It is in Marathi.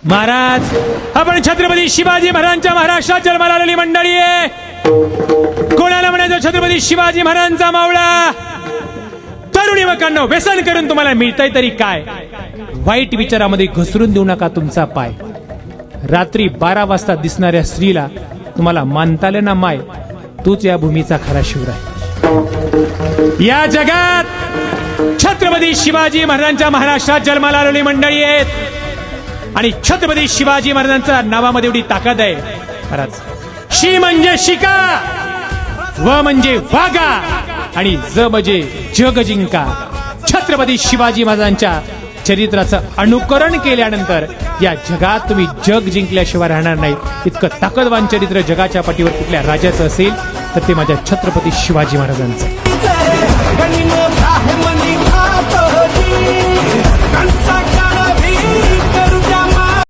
महाराज, आपण छत्रपती शिवाजी महाराजांच्या महाराष्ट्रात जन्माला आलेली मंडळी आहे. कोणाला म्हणायचं छत्रपती शिवाजी महाराजांचा मावळा? तरुण युवकांनो, व्यसन करून तुम्हाला मिळतंय तरी काय? वाईट विचारामध्ये घसरून देऊ नका तुमचा पाय. रात्री 12 वाजता दिसणाऱ्या स्त्रीला तुम्हाला मानता आलं ना माय, तूच या भूमीचा खरा शिवराय. या जगात छत्रपती शिवाजी महाराजांच्या महाराष्ट्रात जन्माला आलेली मंडळी आहेत आणि छत्रपती शिवाजी महाराजांच्या नावामध्ये एवढी ताकद आहे. महाराज, शी म्हणजे शिका, व म्हणजे वागा आणि ज म्हणजे जग जिंका. छत्रपती शिवाजी महाराजांच्या चरित्राचं अनुकरण केल्यानंतर या जगात तुम्ही जग जिंकल्याशिवाय राहणार नाही. इतकं ताकदवान चरित्र जगाच्या पाठीवर कुठल्या राजाचं असेल तर ते माझ्या छत्रपती शिवाजी महाराजांचं.